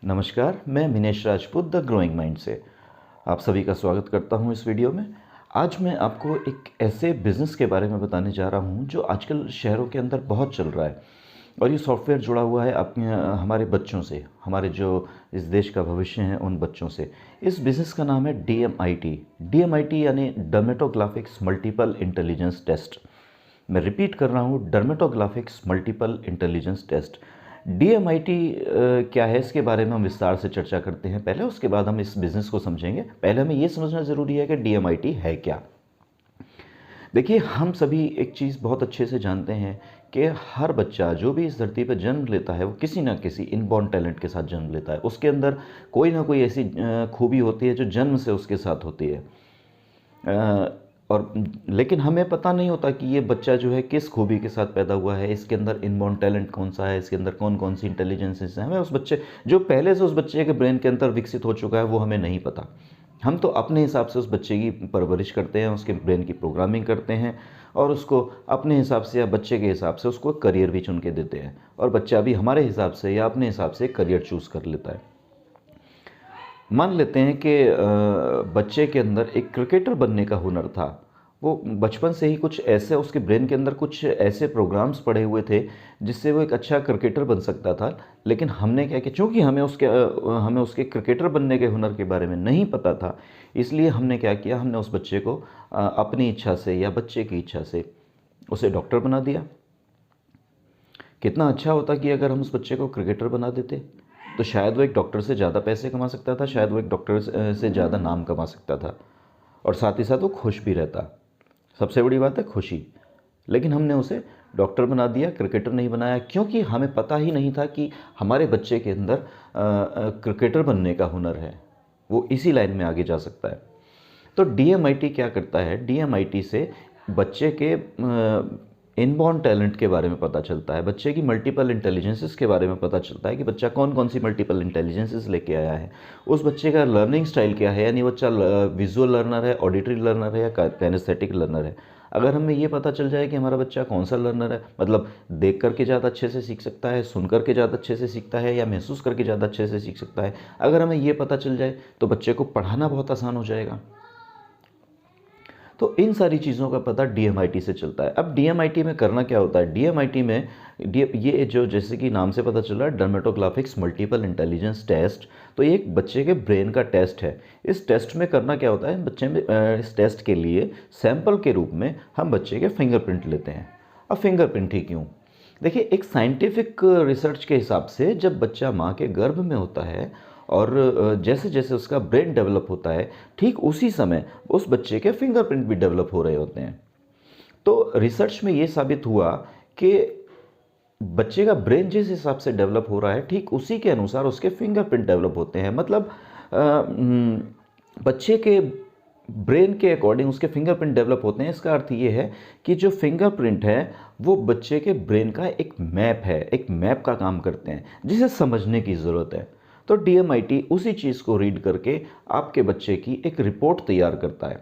नमस्कार, मैं Minesh Rajput the growing mind से आप सभी का स्वागत करता हूं इस वीडियो में। आज मैं आपको एक ऐसे बिज़नेस के बारे में बताने जा रहा हूं जो आजकल शहरों के अंदर बहुत चल रहा है और ये सॉफ्टवेयर जुड़ा हुआ है अपने हमारे बच्चों से, हमारे जो इस देश का भविष्य है उन बच्चों से। इस बिज़नेस का नाम है DMIT। DMIT यानी डर्मेटोग्राफिक्स मल्टीपल इंटेलिजेंस टेस्ट। मैं रिपीट कर रहा हूँ, डर्मेटोग्राफिक्स मल्टीपल इंटेलिजेंस टेस्ट। DMIT क्या है, इसके बारे में हम विस्तार से चर्चा करते हैं पहले, उसके बाद हम इस बिज़नेस को समझेंगे। पहले हमें ये समझना ज़रूरी है कि DMIT है क्या। देखिए, हम सभी एक चीज़ बहुत अच्छे से जानते हैं कि हर बच्चा जो भी इस धरती पर जन्म लेता है वो किसी ना किसी इनबॉर्न टैलेंट के साथ जन्म लेता है। उसके अंदर कोई ना कोई ऐसी खूबी होती है जो जन्म से उसके साथ होती है। और लेकिन हमें पता नहीं होता कि ये बच्चा जो है किस खूबी के साथ पैदा हुआ है, इसके अंदर इनबॉर्न टैलेंट कौन सा है, इसके अंदर कौन कौन सी इंटेलिजेंसेस हैं। हमें उस बच्चे जो पहले से उस बच्चे के ब्रेन के अंदर विकसित हो चुका है वो हमें नहीं पता। हम तो अपने हिसाब से उस बच्चे की परवरिश करते हैं, उसके ब्रेन की प्रोग्रामिंग करते हैं और उसको अपने हिसाब से या बच्चे के हिसाब से उसको करियर भी चुन के देते हैं और बच्चा भी हमारे हिसाब से या अपने हिसाब से करियर चूज़ कर लेता है। मान लेते हैं कि बच्चे के अंदर एक क्रिकेटर बनने का हुनर था। वो बचपन से ही कुछ ऐसे उसके ब्रेन के अंदर कुछ ऐसे प्रोग्राम्स पड़े हुए थे जिससे वो एक अच्छा क्रिकेटर बन सकता था। लेकिन हमने क्या किया, चूँकि हमें उसके क्रिकेटर बनने के हुनर के बारे में नहीं पता था, इसलिए हमने क्या किया, हमने उस बच्चे को अपनी इच्छा से या बच्चे की इच्छा से उसे डॉक्टर बना दिया। कितना अच्छा होता कि अगर हम उस बच्चे को क्रिकेटर बना देते तो शायद वो एक डॉक्टर से ज़्यादा पैसे कमा सकता था, शायद वो एक डॉक्टर से ज़्यादा नाम कमा सकता था और साथ ही साथ वो खुश भी रहता। सबसे बड़ी बात है खुशी। लेकिन हमने उसे डॉक्टर बना दिया, क्रिकेटर नहीं बनाया, क्योंकि हमें पता ही नहीं था कि हमारे बच्चे के अंदर क्रिकेटर बनने का हुनर है, वो इसी लाइन में आगे जा सकता है। तो DMIT क्या करता है, DMIT से बच्चे के इनबॉर्न टैलेंट के बारे में पता चलता है, बच्चे की मल्टीपल इंटेलिजेंसेस के बारे में पता चलता है कि बच्चा कौन कौन सी मल्टीपल इंटेलिजेंसेस लेके आया है, उस बच्चे का लर्निंग स्टाइल क्या है, यानी बच्चा विजुअल लर्नर है, ऑडिटरी लर्नर है या कैनेस्थेटिक लर्नर है। अगर हमें ये पता चल जाए कि हमारा बच्चा कौन सा लर्नर है, मतलब देख करके ज़्यादा अच्छे से सीख सकता है, सुन करके ज़्यादा अच्छे से सीखता है या महसूस करके ज़्यादा अच्छे से सीख सकता है, अगर हमें ये पता चल जाए तो बच्चे को पढ़ाना बहुत आसान हो जाएगा। तो इन सारी चीज़ों का पता DMIT से चलता है। अब DMIT में करना क्या होता है, DMIT में ये जो जैसे कि नाम से पता चल रहा है, डर्मेटोग्राफिक्स मल्टीपल इंटेलिजेंस टेस्ट, तो ये एक बच्चे के ब्रेन का टेस्ट है। इस टेस्ट में करना क्या होता है, बच्चे में इस टेस्ट के लिए सैंपल के रूप में हम बच्चे के फिंगरप्रिंट लेते हैं। अब फिंगरप्रिंट ही क्यों, देखिए, एक साइंटिफिक रिसर्च के हिसाब से जब बच्चा माँ के गर्भ में होता है और जैसे जैसे उसका ब्रेन डेवलप होता है, ठीक उसी समय उस बच्चे के फिंगरप्रिंट भी डेवलप हो रहे होते हैं। तो रिसर्च में ये साबित हुआ कि बच्चे का ब्रेन जिस हिसाब से डेवलप हो रहा है, ठीक उसी के अनुसार उसके फिंगरप्रिंट डेवलप होते हैं। मतलब बच्चे के ब्रेन के अकॉर्डिंग उसके फिंगरप्रिंट डेवलप होते हैं। इसका अर्थ ये है कि जो फिंगरप्रिंट है वो बच्चे के ब्रेन का एक मैप है, एक मैप का काम करते हैं जिसे समझने की ज़रूरत है। तो DMIT उसी चीज़ को रीड करके आपके बच्चे की एक रिपोर्ट तैयार करता है।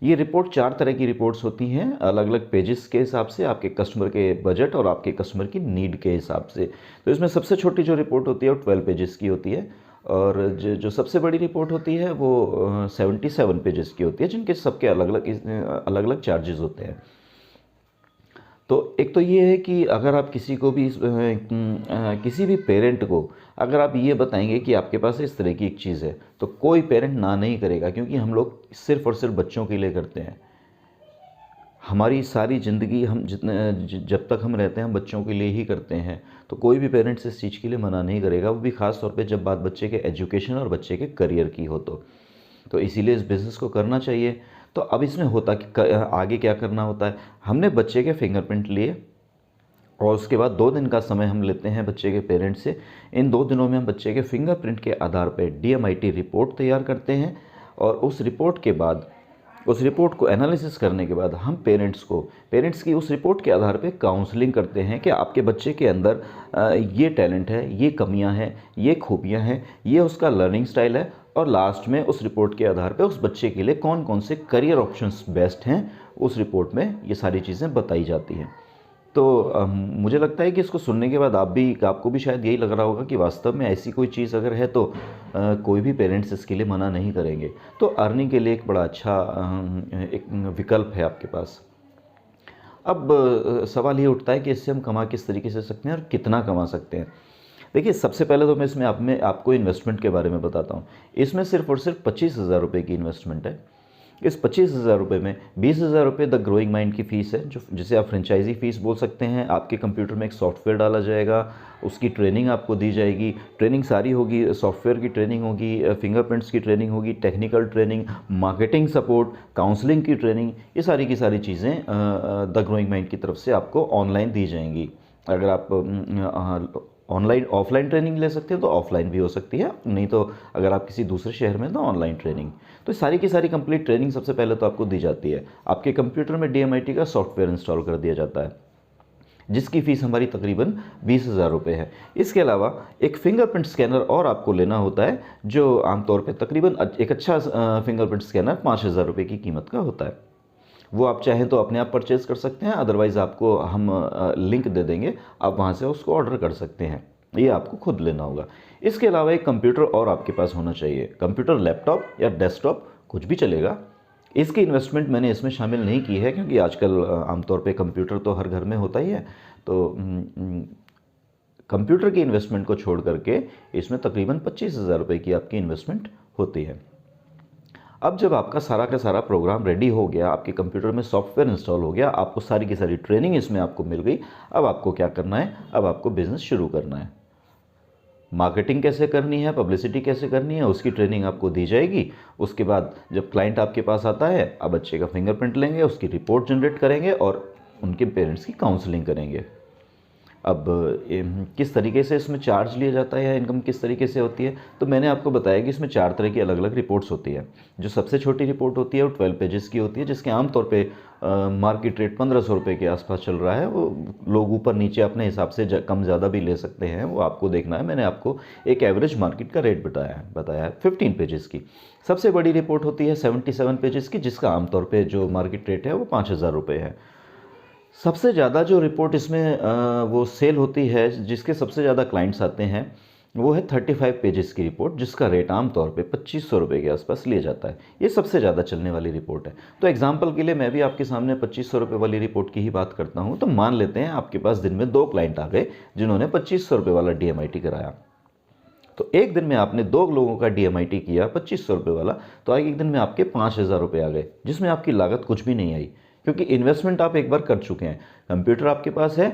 ये रिपोर्ट 4 तरह की रिपोर्ट्स होती हैं, अलग अलग पेजेस के हिसाब से, आपके कस्टमर के बजट और आपके कस्टमर की नीड के हिसाब से। तो इसमें सबसे छोटी जो रिपोर्ट होती है वो 12 पेजेस की होती है और जो सबसे बड़ी रिपोर्ट होती है वो 77 पेजेस की होती है, जिनके सबके अलग अलग चार्जेस होते हैं। तो एक तो ये है कि अगर आप किसी को भी किसी भी पेरेंट को अगर आप ये बताएंगे कि आपके पास इस तरह की एक चीज़ है, तो कोई पेरेंट ना नहीं करेगा, क्योंकि हम लोग सिर्फ़ और सिर्फ बच्चों के लिए करते हैं। हमारी सारी ज़िंदगी हम जब तक हम रहते हैं हम बच्चों के लिए ही करते हैं। तो कोई भी पेरेंट्स इस चीज़ के लिए मना नहीं करेगा, वो भी ख़ास तौर पे जब बात बच्चे के एजुकेशन और बच्चे के करियर की हो तो इसीलिए इस बिज़नेस को करना चाहिए। तो अब इसमें होता कि आगे क्या करना होता है, हमने बच्चे के फिंगरप्रिंट लिए और उसके बाद 2 दिन का समय हम लेते हैं बच्चे के पेरेंट्स से। इन 2 दिनों में हम बच्चे के फिंगरप्रिंट के आधार पर DMIT रिपोर्ट तैयार करते हैं और उस रिपोर्ट को एनालिसिस करने के बाद हम पेरेंट्स की उस रिपोर्ट के आधार पे काउंसलिंग करते हैं कि आपके बच्चे के अंदर ये टैलेंट है, ये कमियां हैं, ये खूबियां हैं, ये उसका लर्निंग स्टाइल है और लास्ट में उस रिपोर्ट के आधार पे उस बच्चे के लिए कौन कौन से करियर ऑप्शंस बेस्ट हैं, उस रिपोर्ट में ये सारी चीज़ें बताई जाती हैं। तो मुझे लगता है कि इसको सुनने के बाद आपको भी शायद यही लग रहा होगा कि वास्तव में ऐसी कोई चीज़ अगर है तो कोई भी पेरेंट्स इसके लिए मना नहीं करेंगे। तो अर्निंग के लिए एक बड़ा अच्छा एक विकल्प है आपके पास। अब सवाल ये उठता है कि इससे हम कमा किस तरीके से सकते हैं और कितना कमा सकते हैं। देखिए, सबसे पहले तो मैं इसमें आपको इन्वेस्टमेंट के बारे में बताता हूँ। इसमें सिर्फ़ और सिर्फ 25,000 रुपये की इन्वेस्टमेंट है। इस 25,000 रुपये में 20,000 रुपये द ग्रोइंग माइंड की फ़ीस है, जो जिसे आप फ्रेंचाइजी फ़ीस बोल सकते हैं। आपके कंप्यूटर में एक सॉफ्टवेयर डाला जाएगा, उसकी ट्रेनिंग आपको दी जाएगी। ट्रेनिंग सारी होगी, सॉफ्टवेयर की ट्रेनिंग होगी, फिंगरप्रिंट्स की ट्रेनिंग होगी, technical training, marketing support, counselling की ट्रेनिंग, ये सारी की सारी चीज़ें द ग्रोइंग माइंड की तरफ से आपको ऑनलाइन दी जाएंगी। अगर आप ऑनलाइन ऑफलाइन ट्रेनिंग ले सकते हैं तो ऑफलाइन भी हो सकती है, नहीं तो अगर आप किसी दूसरे शहर में तो ऑनलाइन ट्रेनिंग। तो सारी की सारी कंप्लीट ट्रेनिंग सबसे पहले तो आपको दी जाती है। आपके कंप्यूटर में DMIT का सॉफ्टवेयर इंस्टॉल कर दिया जाता है, जिसकी फ़ीस हमारी तकरीबन 20,000 रुपये है। इसके अलावा एक फिंगरप्रिंट स्कैनर और आपको लेना होता है, जो आमतौर पर तकरीबन एक अच्छा फिंगरप्रिंट स्कैनर 5,000 रुपये की कीमत का होता है। वो आप चाहें तो अपने आप परचेज़ कर सकते हैं, अदरवाइज़ आपको हम लिंक दे देंगे, आप वहाँ से उसको ऑर्डर कर सकते हैं। ये आपको खुद लेना होगा। इसके अलावा एक कंप्यूटर और आपके पास होना चाहिए। कंप्यूटर, लैपटॉप या डेस्कटॉप कुछ भी चलेगा। इसकी इन्वेस्टमेंट मैंने इसमें शामिल नहीं की है, क्योंकि आजकल आमतौर पे कंप्यूटर तो हर घर में होता ही है। तो कंप्यूटर की इन्वेस्टमेंट को छोड़ करके इसमें तकरीबन 25,000 रुपये की आपकी इन्वेस्टमेंट होती है। अब जब आपका सारा का सारा प्रोग्राम रेडी हो गया, आपके कंप्यूटर में सॉफ्टवेयर इंस्टॉल हो गया, आपको सारी की सारी ट्रेनिंग इसमें आपको मिल गई, अब आपको क्या करना है? अब आपको बिज़नेस शुरू करना है। मार्केटिंग कैसे करनी है, पब्लिसिटी कैसे करनी है, उसकी ट्रेनिंग आपको दी जाएगी। उसके बाद जब क्लाइंट आपके पास आता है, आप बच्चे का फिंगरप्रिंट लेंगे, उसकी रिपोर्ट जनरेट करेंगे और उनके पेरेंट्स की काउंसलिंग करेंगे। अब किस तरीके से इसमें चार्ज लिया जाता है या इनकम किस तरीके से होती है, तो मैंने आपको बताया कि इसमें 4 तरह की अलग अलग रिपोर्ट्स होती है। जो सबसे छोटी रिपोर्ट होती है वो 12 पेजेस की होती है, जिसके आमतौर पे मार्केट रेट 1,500 रुपये के आसपास चल रहा है। वो लोग ऊपर नीचे अपने हिसाब से कम ज़्यादा भी ले सकते हैं, वो आपको देखना है। मैंने आपको एक एवरेज मार्केट का रेट बताया है 15 पेजेस की। सबसे बड़ी रिपोर्ट होती है 77 पेजेस की, जिसका आमतौर पर जो मार्केट रेट है वो 5,000 रुपये है। सबसे ज़्यादा जो रिपोर्ट इसमें वो सेल होती है, जिसके सबसे ज़्यादा क्लाइंट्स आते हैं, वो है 35 पेजेस की रिपोर्ट, जिसका रेट आमतौर पे 2,500 रुपये के आसपास लिया जाता है। ये सबसे ज़्यादा चलने वाली रिपोर्ट है। तो एग्जांपल के लिए मैं भी आपके सामने 2,500 रुपये वाली रिपोर्ट की ही बात करता हूँ। तो मान लेते हैं आपके पास दिन में 2 क्लाइंट आ गए जिन्होंने 2,500 रुपये वाला DMIT कराया। तो एक दिन में आपने 2 लोगों का DMIT किया 2,500 रुपये वाला, तो एक दिन में आपके 5,000 रुपये आ गए, जिसमें आपकी लागत कुछ भी नहीं आई, क्योंकि इन्वेस्टमेंट आप एक बार कर चुके हैं। कंप्यूटर आपके पास है,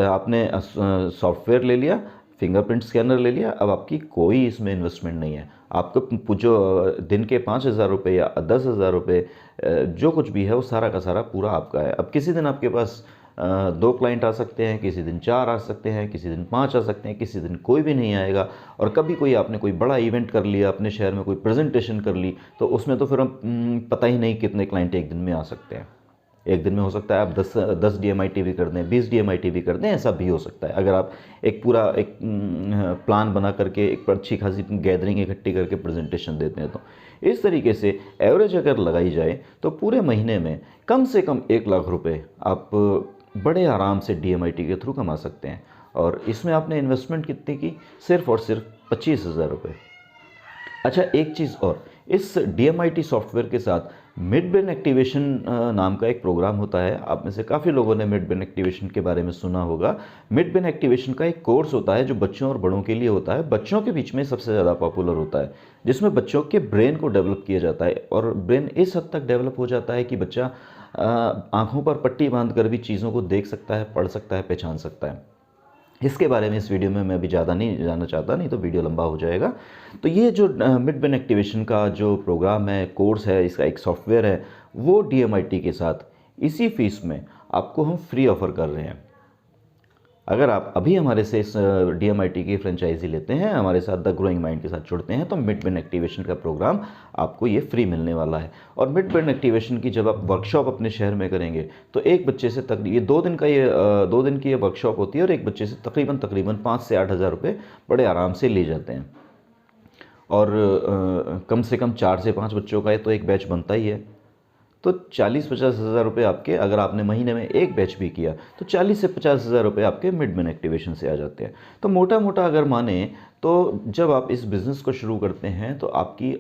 आपने सॉफ्टवेयर ले लिया, फिंगरप्रिंट स्कैनर ले लिया, अब आपकी कोई इसमें इन्वेस्टमेंट नहीं है। आपको जो दिन के 5,000 रुपये या 10,000 रुपये जो कुछ भी है वो सारा का सारा पूरा आपका है। अब किसी दिन आपके पास 2 क्लाइंट आ सकते हैं, किसी दिन 4 आ सकते हैं, किसी दिन 5 आ सकते हैं, किसी दिन कोई भी नहीं आएगा। और कभी कोई आपने कोई बड़ा इवेंट कर लिया, अपने शहर में कोई प्रेजेंटेशन कर ली, तो उसमें तो फिर हम पता ही नहीं कितने क्लाइंट एक दिन में आ सकते हैं। एक दिन में हो सकता है आप 10 DMIT भी कर दें, 20 DMIT भी कर दें, ऐसा भी हो सकता है। अगर आप एक पूरा एक प्लान बना करके एक अच्छी खासी गैदरिंग इकट्ठी करके प्रेजेंटेशन देते हैं, तो इस तरीके से एवरेज अगर लगाई जाए तो पूरे महीने में कम से कम 1 लाख रुपए आप बड़े आराम से DMIT के थ्रू कमा सकते हैं। और इसमें आपने इन्वेस्टमेंट कितनी की? सिर्फ और सिर्फ 25,000 रुपये। अच्छा, एक चीज़ और, इस DMIT सॉफ्टवेयर के साथ मिड ब्रेन एक्टिवेशन नाम का एक प्रोग्राम होता है। आप में से काफ़ी लोगों ने मिड ब्रेन एक्टिवेशन के बारे में सुना होगा। मिड ब्रेन एक्टिवेशन का एक कोर्स होता है जो बच्चों और बड़ों के लिए होता है। बच्चों के बीच में सबसे ज़्यादा पॉपुलर होता है, जिसमें बच्चों के ब्रेन को डेवलप किया जाता है। और ब्रेन इस हद तक डेवलप हो जाता है कि बच्चा आँखों पर पट्टी बांध कर भी चीज़ों को देख सकता है, पढ़ सकता है, पहचान सकता है। इसके बारे में इस वीडियो में मैं अभी ज़्यादा नहीं जानना चाहता, नहीं तो वीडियो लंबा हो जाएगा। तो ये जो मिड ब्रेन एक्टिवेशन का जो प्रोग्राम है, कोर्स है, इसका एक सॉफ्टवेयर है, वो DMIT के साथ इसी फीस में आपको हम फ्री ऑफ़र कर रहे हैं। अगर आप अभी हमारे से इस DMIT की फ्रेंचाइजी लेते हैं, हमारे साथ द ग्रोइंग माइंड के साथ जुड़ते हैं, तो मिड ब्रेन एक्टिवेशन का प्रोग्राम आपको ये फ्री मिलने वाला है। और मिड ब्रेन एक्टिवेशन की जब आप वर्कशॉप अपने शहर में करेंगे, तो एक बच्चे से ये 2 दिन का ये 2 दिन की ये वर्कशॉप होती है, और एक बच्चे से तकरीबन 5 से 8,000 रुपये बड़े आराम से ले जाते हैं। और कम से कम 4 से 5 बच्चों का तो एक बैच बनता ही है। तो 40-50 हज़ार रुपये आपके, अगर आपने महीने में एक बैच भी किया तो 40 से 50 हज़ार रुपये आपके मिडमैन एक्टिवेशन से आ जाते हैं। तो मोटा मोटा अगर माने तो जब आप इस बिज़नेस को शुरू करते हैं तो आपकी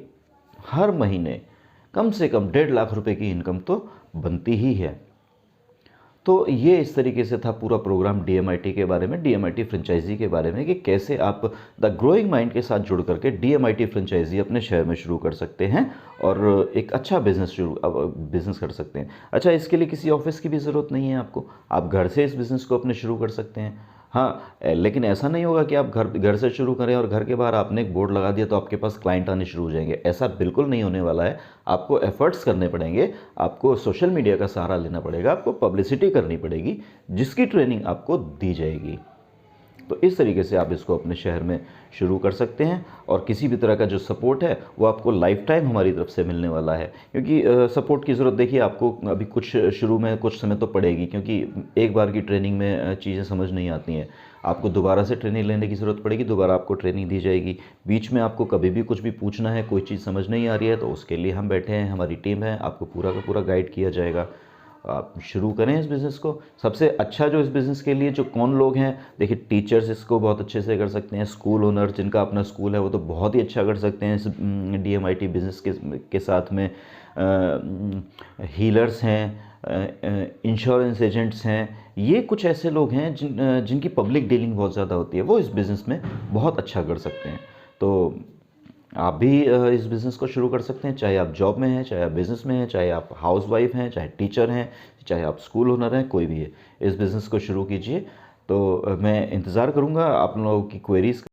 हर महीने कम से कम 1.5 लाख रुपए की इनकम तो बनती ही है। तो ये इस तरीके से था पूरा प्रोग्राम डीएमआईटी के बारे में, डीएमआईटी फ्रेंचाइजी के बारे में, कि कैसे आप द ग्रोइंग माइंड के साथ जुड़ करके डीएमआईटी फ्रेंचाइजी अपने शहर में शुरू कर सकते हैं और एक अच्छा बिज़नेस कर सकते हैं। अच्छा, इसके लिए किसी ऑफिस की भी ज़रूरत नहीं है आपको, आप घर से इस बिज़नेस को अपने शुरू कर सकते हैं। हाँ, लेकिन ऐसा नहीं होगा कि आप घर घर से शुरू करें और घर के बाहर आपने एक बोर्ड लगा दिया तो आपके पास क्लाइंट आने शुरू हो जाएंगे। ऐसा बिल्कुल नहीं होने वाला है। आपको एफर्ट्स करने पड़ेंगे, आपको सोशल मीडिया का सहारा लेना पड़ेगा, आपको पब्लिसिटी करनी पड़ेगी, जिसकी ट्रेनिंग आपको दी जाएगी। तो इस तरीके से आप इसको अपने शहर में शुरू कर सकते हैं और किसी भी तरह का जो सपोर्ट है वो आपको लाइफ टाइम हमारी तरफ से मिलने वाला है। क्योंकि सपोर्ट की ज़रूरत देखिए आपको अभी कुछ शुरू में कुछ समय तो पड़ेगी, क्योंकि एक बार की ट्रेनिंग में चीज़ें समझ नहीं आती हैं। आपको दोबारा से ट्रेनिंग लेने की ज़रूरत पड़ेगी, दोबारा आपको ट्रेनिंग दी जाएगी। बीच में आपको कभी भी कुछ भी पूछना है, कोई चीज़ समझ नहीं आ रही है, तो उसके लिए हम बैठे हैं, हमारी टीम है, आपको पूरा का पूरा गाइड किया जाएगा। आप शुरू करें इस बिज़नेस को। सबसे अच्छा जो इस बिज़नेस के लिए जो कौन लोग हैं, देखिए टीचर्स इसको बहुत अच्छे से कर सकते हैं, स्कूल ओनर जिनका अपना स्कूल है वो तो बहुत ही अच्छा कर सकते हैं इस डीएमआईटी बिज़नेस के साथ में। हीलर्स हैं, इंश्योरेंस एजेंट्स हैं, ये कुछ ऐसे लोग हैं जिनकी पब्लिक डीलिंग बहुत ज़्यादा होती है, वो इस बिज़नेस में बहुत अच्छा कर सकते हैं। तो आप भी इस बिज़नेस को शुरू कर सकते हैं, चाहे आप जॉब में हैं, चाहे आप बिज़नेस में हैं, चाहे आप हाउसवाइफ हैं, चाहे टीचर हैं, चाहे आप स्कूल ओनर हैं, कोई भी है, इस बिज़नेस को शुरू कीजिए। तो मैं इंतज़ार करूँगा आप लोगों की क्वेरीज़।